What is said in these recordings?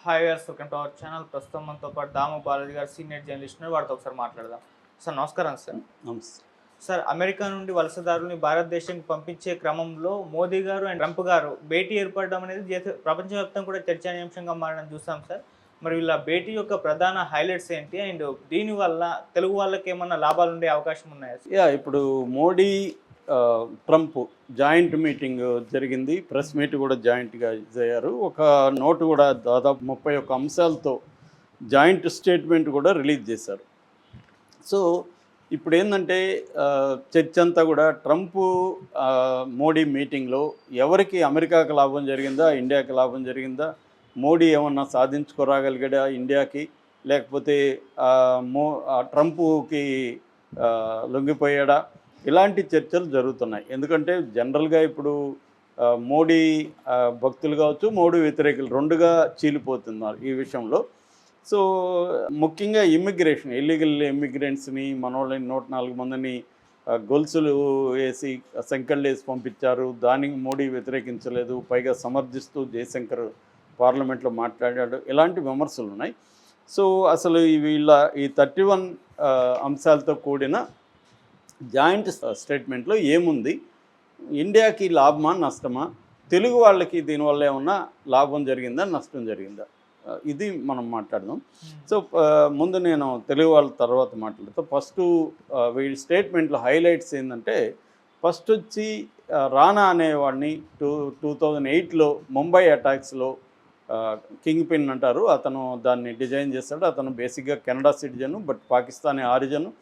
Hi viewers, welcome to our channel. ప్రస్తుతం మనతో పాటు దాము బాలాజీ గారు సీనియర్ జర్నలిస్ట్ ఉన్నారు. వారితో ఒకసారి మాట్లాడదాం. సార్ నమస్కారం సార్. నమస్తే. సార్, అమెరికా నుండి వలసదారుల్ని భారతదేశానికి పంపించే క్రమంలో మోదీ గారు అండ్ ట్రంప్ గారు భేటీ ఏర్పడడం అనేది ప్రపంచవ్యాప్తంగా కూడా చర్చనీయాంశంగా మారడం చూసాం సార్. మరి వీళ్ళ భేటీ యొక్క ప్రధాన హైలైట్స్ ఏంటి అండ్ దీనివల్ల తెలుగు వాళ్ళకి ఏమన్నా లాభాలు ఉండే అవకాశం ఉన్నాయా సార్? ఇప్పుడు మోడీ ట్రంప్ జాయింట్ మీటింగ్ జరిగింది. ప్రెస్ మీట్ కూడా జాయింట్గా అయ్యారు. ఒక నోటు కూడా దాదాపు 31 అంశాలతో జాయింట్ స్టేట్మెంట్ కూడా రిలీజ్ చేశారు. సో ఇప్పుడు ఏంటంటే చర్చ అంతా కూడా ట్రంప్ మోడీ మీటింగ్లో ఎవరికి అమెరికాకి లాభం జరిగిందా, ఇండియాకి లాభం జరిగిందా, మోడీ ఏమన్నా సాధించుకోరాగలిగాడా ఇండియాకి, లేకపోతే ట్రంప్కి లొంగిపోయాడా, ఇలాంటి చర్చలు జరుగుతున్నాయి. ఎందుకంటే జనరల్గా ఇప్పుడు మోడీ భక్తులు కావచ్చు, మోడీ వ్యతిరేకులు రెండుగా చీలిపోతున్నారు ఈ విషయంలో. సో ముఖ్యంగా ఇమ్మిగ్రేషన్, ఇల్లీగల్ ఇమ్మిగ్రెంట్స్ని మనోళ్ళని 104 మందిని గొలుసులు వేసి సంకెళ్ళు వేసి పంపించారు. దానికి మోడీ వ్యతిరేకించలేదు, పైగా సమర్థిస్తూ జయశంకర్ పార్లమెంట్లో మాట్లాడాడు. ఇలాంటి విమర్శలు ఉన్నాయి. సో అసలు వీళ్ళ ఈ 31 అంశాలతో కూడిన జాయింట్ స్టేట్మెంట్లో ఏముంది, ఇండియాకి లాభమా నష్టమా, తెలుగు వాళ్ళకి దీనివల్ల ఏమన్నా లాభం జరిగిందా నష్టం జరిగిందా, ఇది మనం మాట్లాడదాం. సో ముందు నేను తెలుగు వాళ్ళ తర్వాత మాట్లాడతా. ఫస్ట్ వీళ్ళ స్టేట్మెంట్లో హైలైట్స్ ఏంటంటే, ఫస్ట్ వచ్చి రానా అనేవాడిని 2008లో ముంబై అటాక్స్లో కింగ్ పిన్ అంటారు, అతను దాన్ని డిజైన్ చేస్తాడు. అతను బేసిక్గా కెనడా సిటిజను, బట్ పాకిస్తానీ ఆరిజను.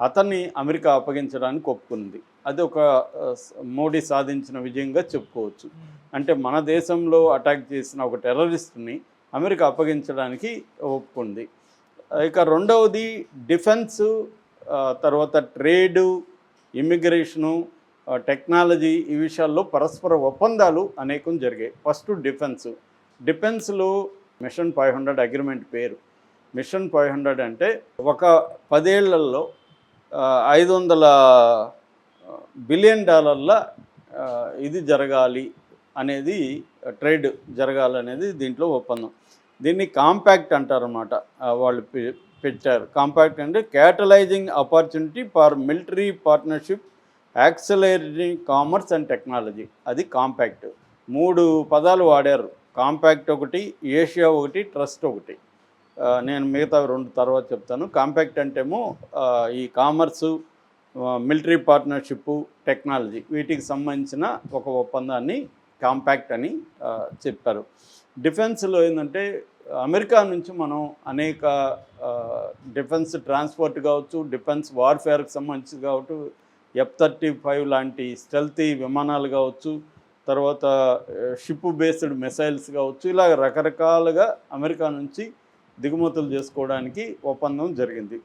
అతన్ని అమెరికా అప్పగించడానికి ఒప్పుకుంది. అది ఒక మోడీ సాధించిన విజయంగా చెప్పుకోవచ్చు. అంటే మన దేశంలో అటాక్ చేసిన ఒక టెర్రరిస్ట్ని అమెరికా అప్పగించడానికి ఒప్పుకుంది. ఇక రెండవది డిఫెన్సు, తర్వాత ట్రేడు, ఇమ్మిగ్రేషను, టెక్నాలజీ, ఈ విషయాల్లో పరస్పర ఒప్పందాలు అనేకం జరిగాయి. ఫస్ట్ డిఫెన్స్లో మిషన్ 500 అగ్రిమెంట్ పేరు. మిషన్ 500 అంటే ఒక 10 ఏళ్లలో $500 బిలియన్ ఇది జరగాలి అనేది, ట్రేడ్ జరగాలనేది దీంట్లో ఒప్పందం. దీన్ని కాంపాక్ట్ అంటారన్నమాట. వాళ్ళు పెట్టారు. కాంపాక్ట్ అంటే catalysing opportunity for military partnership, accelerating commerce and technology. అది కాంపాక్ట్. 3 పదాలు వాడారు. కాంపాక్ట్ ఒకటి, ఏషియా ఒకటి, ట్రస్ట్ ఒకటి. నేను మిగతా 2 తర్వాత చెప్తాను. కాంపాక్ట్ అంటేమో ఈ కామర్సు, మిలిటరీ పార్ట్నర్షిప్, టెక్నాలజీ, వీటికి సంబంధించిన ఒక ఒప్పందాన్ని కాంపాక్ట్ అని చెప్పారు. డిఫెన్స్లో ఏంటంటే అమెరికా నుంచి మనం అనేక డిఫెన్స్ ట్రాన్స్పోర్ట్ కావచ్చు, డిఫెన్స్ వార్ఫేర్కి సంబంధించి కావచ్చు, F-35 లాంటి స్టెల్తీ విమానాలు కావచ్చు, తర్వాత షిప్ బేస్డ్ మిసైల్స్ కావచ్చు, ఇలా రకరకాలుగా అమెరికా నుంచి దిగుమతులు చేసుకోవడానికి ఒప్పందం జరిగింది.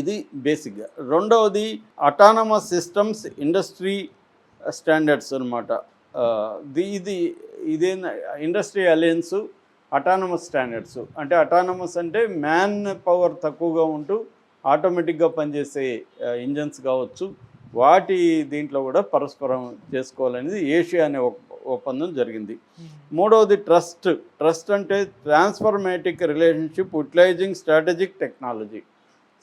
ఇది బేసిక్గా. రెండవది అటానమస్ సిస్టమ్స్ ఇండస్ట్రీ స్టాండర్డ్స్ అనమాట. ఇదే ఇండస్ట్రీ అలయన్స్ అటానమస్ స్టాండర్డ్స్. అంటే అటానమస్ అంటే మ్యాన్ పవర్ తక్కువగా ఉంటూ ఆటోమేటిక్గా పనిచేసే ఇంజన్స్ కావచ్చు, వాటి దీంట్లో కూడా పరస్పరం చేసుకోవాలనేది ఏషియా అనే ఒప్పందం జరిగింది. మూడవది ట్రస్ట్ అంటే transformatic relationship utilizing strategic technology.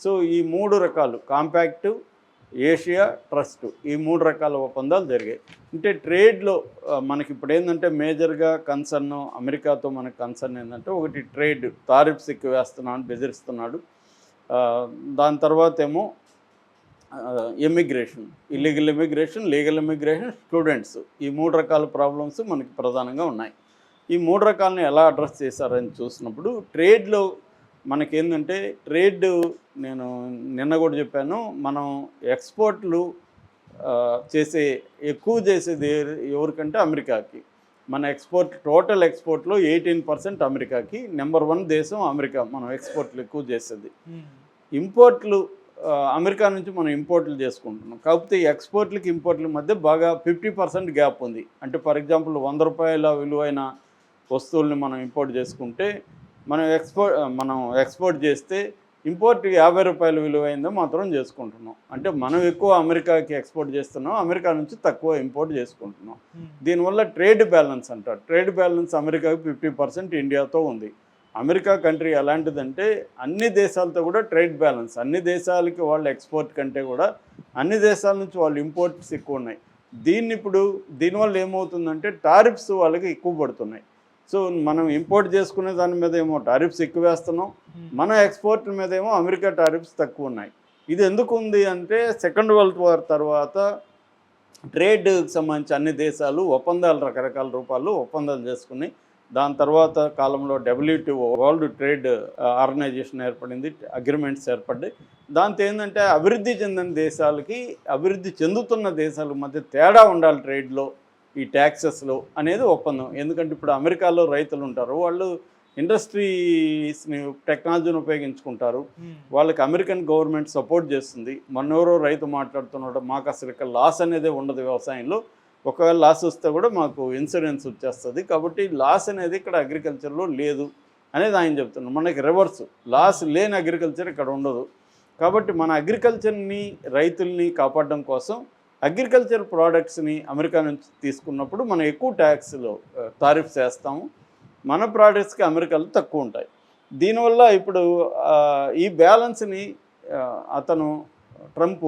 So ఈ 3 రకాలు, కాంపాక్ట్, ఏషియా, ట్రస్ట్, ఈ 3 రకాల ఒప్పందాలు జరిగాయి. అంటే ట్రేడ్లో మనకి ఇప్పుడు ఏంటంటే మేజర్గా కన్సర్న్, అమెరికాతో మనకు కన్సర్న్ ఏంటంటే, ఒకటి ట్రేడ్, టారిఫ్స్ ఎక్కువ వేస్తున్నాడు, బెదిరిస్తున్నాడు. దాని తర్వాత ఏమో immigration, illegal immigration, legal immigration, students, ఈ 3 రకాల ప్రాబ్లమ్స్ మనకి ప్రధానంగా ఉన్నాయి. ఈ 3 రకాలను ఎలా అడ్రస్ చేశారని చూసినప్పుడు, ట్రేడ్లో మనకేంటంటే నేను నిన్న కూడా చెప్పాను, మనం ఎక్స్పోర్ట్లు ఎక్కువ చేసేది ఎవరికంటే అమెరికాకి. మన టోటల్ ఎక్స్పోర్ట్లో 18% అమెరికాకి. నెంబర్ 1 దేశం అమెరికా, మనం ఎక్స్పోర్ట్లు ఎక్కువ చేసేది. ఇంపోర్ట్లు అమెరికా నుంచి మనం ఇంపోర్ట్లు చేసుకుంటున్నాం. కాకపోతే ఎక్స్పోర్ట్లకి ఇంపోర్ట్ల మధ్య బాగా 50% గ్యాప్ ఉంది. అంటే ఫర్ ఎగ్జాంపుల్ ₹100 విలువైన వస్తువుల్ని మనం ఇంపోర్ట్ చేసుకుంటే, మనం ఎక్స్పోర్ట్ చేస్తే ఇంపోర్ట్ 50 రూపాయలు విలువైందో మాత్రం చేసుకుంటున్నాం. అంటే మనం ఎక్కువ అమెరికాకి ఎక్స్పోర్ట్ చేస్తున్నాం, అమెరికా నుంచి తక్కువ ఇంపోర్ట్ చేసుకుంటున్నాం. దీనివల్ల ట్రేడ్ బ్యాలెన్స్ అంటారు. ట్రేడ్ బ్యాలెన్స్ అమెరికాకి 50% ఇండియాతో ఉంది. అమెరికా కంట్రీ ఎలాంటిదంటే అన్ని దేశాలతో కూడా ట్రేడ్ బ్యాలెన్స్, అన్ని దేశాలకి వాళ్ళ ఎక్స్పోర్ట్ కంటే కూడా అన్ని దేశాల నుంచి వాళ్ళు ఇంపోర్ట్స్ ఎక్కువ ఉన్నాయి. దీనివల్ల ఏమవుతుందంటే టారిఫ్స్ వాళ్ళకి ఎక్కువ పడుతున్నాయి. సో మనం ఇంపోర్ట్ చేసుకునే దాని మీద ఏమో టారిఫ్స్ ఎక్కువ వేస్తున్నాం, మన ఎక్స్పోర్ట్ మీద ఏమో అమెరికా టారిఫ్స్ తక్కువ ఉన్నాయి. ఇది ఎందుకు ఉంది అంటే సెకండ్ వరల్డ్ వార్ తర్వాత ట్రేడ్కి సంబంధించి అన్ని దేశాలు ఒప్పందాలు రకరకాల రూపాల్లో ఒప్పందాలు చేసుకుని దాని తర్వాత కాలంలో WTO వరల్డ్ ట్రేడ్ ఆర్గనైజేషన్ ఏర్పడింది, అగ్రిమెంట్స్ ఏర్పడ్డాయి. దాంతో ఏంటంటే అభివృద్ధి చెందిన దేశాలకి అభివృద్ధి చెందుతున్న దేశాల మధ్య తేడా ఉండాలి ట్రేడ్లో, ఈ ట్యాక్సెస్లో అనేది ఒప్పందం. ఎందుకంటే ఇప్పుడు అమెరికాలో రైతులు ఉంటారు, వాళ్ళు ఇండస్ట్రీస్ని టెక్నాలజీని ఉపయోగించుకుంటారు, వాళ్ళకి అమెరికన్ గవర్నమెంట్ సపోర్ట్ చేస్తుంది. మొన్నెవరో రైతు మాట్లాడుతున్నాడు, మాకు అసలు ఇక్కడ లాస్ అనేదే ఉండదు వ్యవసాయంలో, ఒకవేళ లాస్ వస్తే కూడా మాకు ఇన్సూరెన్స్ వచ్చేస్తుంది, కాబట్టి లాస్ అనేది ఇక్కడ అగ్రికల్చర్లో లేదు అనేది ఆయన చెప్తున్నాడు. మనకి రివర్స్, లాస్ లేని అగ్రికల్చర్ ఇక్కడ ఉండదు. కాబట్టి మన అగ్రికల్చర్ని రైతుల్ని కాపాడడం కోసం అగ్రికల్చర్ ప్రోడక్ట్స్ని అమెరికా నుంచి తీసుకున్నప్పుడు మనం ఎక్కువ ట్యాక్స్లో టారిఫ్స్ వేస్తాము, మన ప్రోడక్ట్స్కి అమెరికాలో తక్కువ ఉంటాయి. దీనివల్ల ఇప్పుడు ఈ బ్యాలెన్స్ని అతను ట్రంప్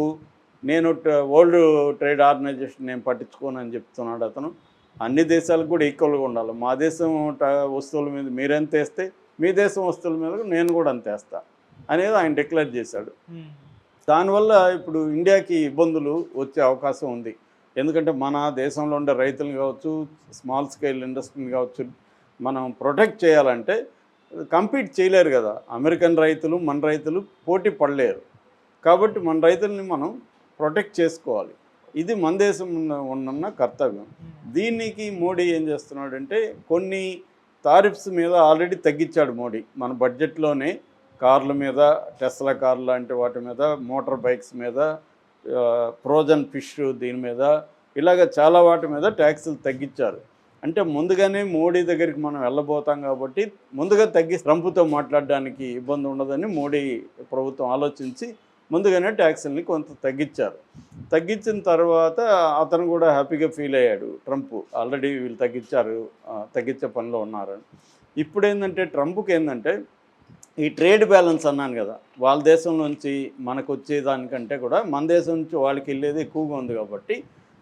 నేను వరల్డ్ ట్రేడ్ ఆర్గనైజేషన్ నేను పట్టించుకోనని చెప్తున్నాడు. అతను అన్ని దేశాలకు కూడా ఈక్వల్గా ఉండాలి, మా దేశం వస్తువుల మీద మీరెంత వేస్తే మీ దేశం వస్తువుల మీద నేను కూడా అంత వేస్తా అనేది ఆయన డిక్లేర్ చేశాడు. దానివల్ల ఇప్పుడు ఇండియాకి ఇబ్బందులు వచ్చే అవకాశం ఉంది. ఎందుకంటే మన దేశంలో ఉండే రైతులు కావచ్చు, స్మాల్ స్కేల్ ఇండస్ట్రీని కావచ్చు, మనం ప్రొటెక్ట్ చేయాలంటే కంపీట్ చేయలేరు కదా, అమెరికన్ రైతులు మన రైతులు పోటీ పడలేరు. కాబట్టి మన రైతుల్ని మనం ప్రొటెక్ట్ చేసుకోవాలి, ఇది మన దేశం ఉన్న కర్తవ్యం. దీనికి మోడీ ఏం చేస్తున్నాడంటే కొన్ని టారిఫ్స్ మీద ఆల్రెడీ తగ్గించాడు మోడీ. మన బడ్జెట్లోనే కార్ల మీద, టెస్లా కార్లు లాంటి వాటి మీద, మోటార్ బైక్స్ మీద, ఫ్రోజన్ ఫిష్ దీని మీద, ఇలాగ చాలా వాటి మీద ట్యాక్సులు తగ్గించారు. అంటే ముందుగానే మోడీ దగ్గరికి మనం వెళ్ళబోతాం కాబట్టి ముందుగా ట్రంప్తో మాట్లాడడానికి ఇబ్బంది ఉండదని మోడీ ప్రభుత్వం ఆలోచించి ముందుగానే ట్యాక్సుల్ని కొంత తగ్గించారు. తగ్గించిన తర్వాత అతను కూడా హ్యాపీగా ఫీల్ అయ్యాడు, ట్రంప్ ఆల్రెడీ వీళ్ళు తగ్గించే పనిలో ఉన్నారని. ఇప్పుడు ఏంటంటే ట్రంప్కి ఏంటంటే ఈ ట్రేడ్ బ్యాలెన్స్ అన్నాను కదా, వాళ్ళ దేశం నుంచి మనకు వచ్చేదానికంటే కూడా మన దేశం నుంచి వాళ్ళకి వెళ్ళేది ఎక్కువగా ఉంది. కాబట్టి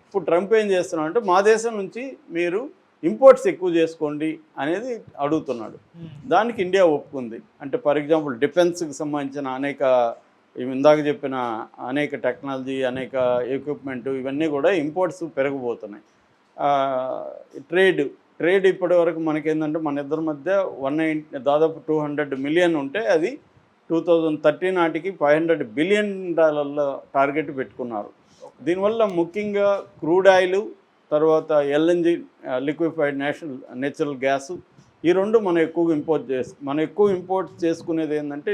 ఇప్పుడు ట్రంప్ ఏం చేస్తున్నాడంటే మా దేశం నుంచి మీరు ఇంపోర్ట్స్ ఎక్కువ చేసుకోండి అనేది అడుగుతున్నాడు. దానికి ఇండియా ఒప్పుకుంది. అంటే ఫర్ ఎగ్జాంపుల్ డిఫెన్స్కి సంబంధించిన ఇందాక చెప్పిన అనేక టెక్నాలజీ, అనేక ఎక్విప్మెంట్, ఇవన్నీ కూడా ఇంపోర్ట్స్ పెరగబోతున్నాయి. ట్రేడ్ ఇప్పటి వరకు మనకేంటంటే మన ఇద్దరి మధ్య దాదాపు 200 మిలియన్ ఉంటే అది 2030 నాటికి $500 బిలియన్ టార్గెట్ పెట్టుకున్నారు. దీనివల్ల ముఖ్యంగా క్రూడ్ ఆయిల్, తర్వాత LNG లిక్విఫైడ్ నేచురల్ గ్యాస్, ఈ రెండు మనం ఎక్కువ ఇంపోర్ట్ చేసుకునేది ఏంటంటే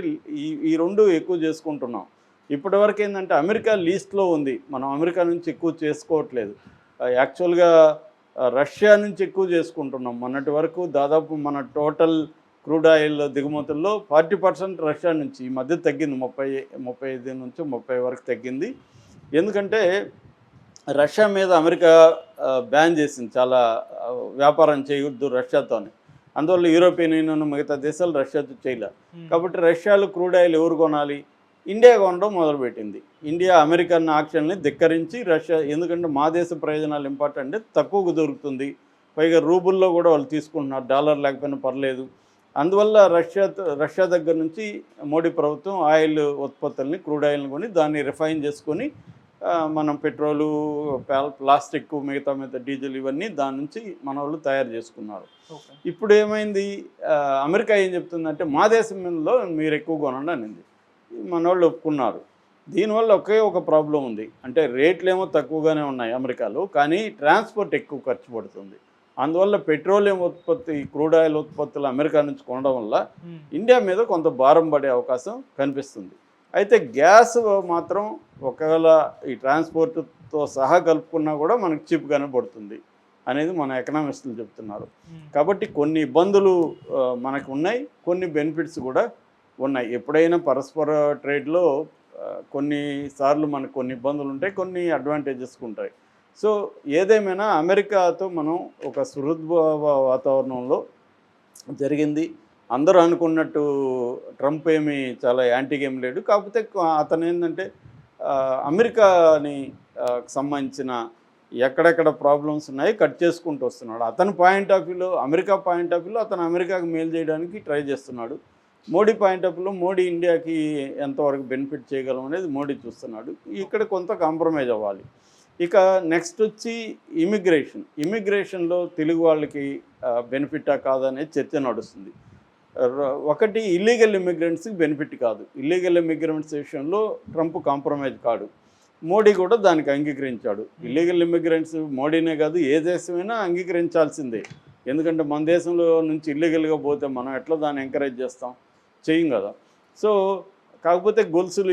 ఈ రెండు ఎక్కువ చేసుకుంటున్నాం. ఇప్పటివరకు ఏంటంటే అమెరికా లీస్ట్లో ఉంది, మనం అమెరికా నుంచి ఎక్కువ చేసుకోవట్లేదు. యాక్చువల్గా రష్యా నుంచి ఎక్కువ చేసుకుంటున్నాం. మొన్నటి వరకు దాదాపు మన టోటల్ క్రూడ్ ఆయిల్ దిగుమతుల్లో 40% రష్యా నుంచి, ఈ మధ్య తగ్గింది, 35 నుంచి 30 వరకు తగ్గింది. ఎందుకంటే రష్యా మీద అమెరికా బ్యాన్ చేసింది, చాలా వ్యాపారం చేయొద్దు రష్యాతోనే. అందువల్ల యూరోపియన్ యూనియన్ మిగతా దేశాలు రష్యాతో చేయలేదు. కాబట్టి రష్యాలో క్రూడ్ ఆయిల్ ఎవరు కొనాలి? ఇండియా కొనడం మొదలుపెట్టింది. ఇండియా అమెరికన్ ఆక్షన్ని ధిక్కరించి రష్యా, ఎందుకంటే మా దేశ ప్రయోజనాలు ఇంపార్టెంట్, తక్కువకు దొరుకుతుంది, పైగా రూబుల్లో కూడా వాళ్ళు తీసుకుంటున్నారు, డాలర్ లేకపోయినా పర్లేదు. అందువల్ల రష్యా దగ్గర నుంచి మోడీ ప్రభుత్వం ఆయిల్ ఉత్పత్తుల్ని, క్రూడ్ ఆయిల్ని కొని దాన్ని రిఫైన్ చేసుకొని మనం పెట్రోలు, ప్లాస్టిక్, మిగతా డీజిల్ ఇవన్నీ దాని నుంచి మన వాళ్ళు తయారు చేసుకున్నారు. ఇప్పుడు ఏమైంది, అమెరికా ఏం చెప్తుందంటే మా దేశంలో మీరు ఎక్కువ కొనండి అనింది. మన వాళ్ళు ఒప్పుకున్నారు. దీనివల్ల ఒక ప్రాబ్లం ఉంది, అంటే రేట్లు ఏమో తక్కువగానే ఉన్నాయి అమెరికాలో, కానీ ట్రాన్స్పోర్ట్ ఎక్కువ ఖర్చు పడుతుంది. అందువల్ల పెట్రోలియం ఉత్పత్తి, క్రూడ్ ఆయిల్ ఉత్పత్తులు అమెరికా నుంచి కొనడం వల్ల ఇండియా మీద కొంత భారం పడే అవకాశం కనిపిస్తుంది. అయితే గ్యాస్ మాత్రం ఒకవేళ ఈ ట్రాన్స్పోర్ట్తో సహా కలుపుకున్నా కూడా మనకు చీప్గానే పడుతుంది అనేది మన ఎకనామిస్టులు చెప్తున్నారు. కాబట్టి కొన్ని ఇబ్బందులు మనకు ఉన్నాయి, కొన్ని బెనిఫిట్స్ కూడా ఉన్నాయి. ఎప్పుడైనా పరస్పర ట్రేడ్లో కొన్నిసార్లు మనకు కొన్ని ఇబ్బందులు ఉంటాయి, కొన్ని అడ్వాంటేజెస్ ఉంటాయి. సో ఏదేమైనా అమెరికాతో మనం ఒక సుహృద్భావ వాతావరణంలో జరిగింది. అందరూ అనుకున్నట్టు ట్రంప్ ఏమి చాలా యాంటీగా ఏం లేడు. కాకపోతే అతను ఏంటంటే అమెరికాని సంబంధించిన ఎక్కడెక్కడ ప్రాబ్లమ్స్ ఉన్నాయి కట్ చేసుకుంటూ వస్తున్నాడు. అతని పాయింట్ ఆఫ్ వ్యూలో, అమెరికా పాయింట్ ఆఫ్ వ్యూలో అతను అమెరికాకు మేలు చేయడానికి ట్రై చేస్తున్నాడు. మోడీ పాయింట్ ఆఫ్ వ్యూలో మోడీ ఇండియాకి ఎంతవరకు బెనిఫిట్ చేయగలం అనేది మోడీ చూస్తున్నాడు. ఇక్కడ కొంత కాంప్రమైజ్ అవ్వాలి. ఇక నెక్స్ట్ వచ్చి ఇమిగ్రేషన్లో తెలుగు వాళ్ళకి బెనిఫిటా కాదనేది చర్చ నడుస్తుంది. ఒకటి ఇల్లీగల్ ఇమిగ్రెంట్స్కి బెనిఫిట్ కాదు. ఇల్లీగల్ ఇమిగ్రెంట్స్ విషయంలో ట్రంప్ కాంప్రమైజ్ కాడు. మోడీ కూడా దానికి అంగీకరించాడు. ఇల్లీగల్ ఇమిగ్రెంట్స్ మోడీనే కాదు ఏ దేశమైనా అంగీకరించాల్సిందే. ఎందుకంటే మన దేశంలో నుంచి ఇల్లీగల్గా పోతే మనం ఎట్లా దాన్ని ఎంకరేజ్ చేస్తాం? చేయం కదా. సో కాకపోతే గొలుసులు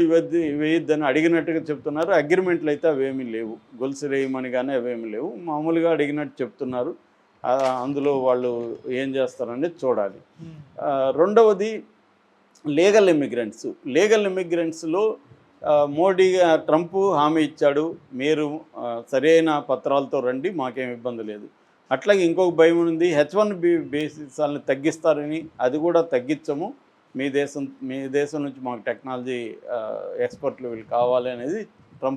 వేయొద్దని అడిగినట్టుగా చెప్తున్నారు. అగ్రిమెంట్లు అయితే అవేమీ లేవు. గొలుసులు వేయమని కానీ అవేమీ లేవు. మామూలుగా అడిగినట్టు చెప్తున్నారు. అందులో వాళ్ళు ఏం చేస్తారనేది చూడాలి. రెండవది లీగల్ ఇమిగ్రెంట్స్లో మోడీ ట్రంప్ హామీ ఇచ్చాడు, మీరు సరైన పత్రాలతో రండి, మాకేం ఇబ్బంది లేదు. అట్లాగే ఇంకొక భయం ఉంది, H1B బేసిసాలను తగ్గిస్తారని. అది కూడా తగ్గించము, మీ దేశం నుంచి మాకు టెక్నాలజీ ఎక్స్పర్ట్లు వీళ్ళు కావాలి అనేది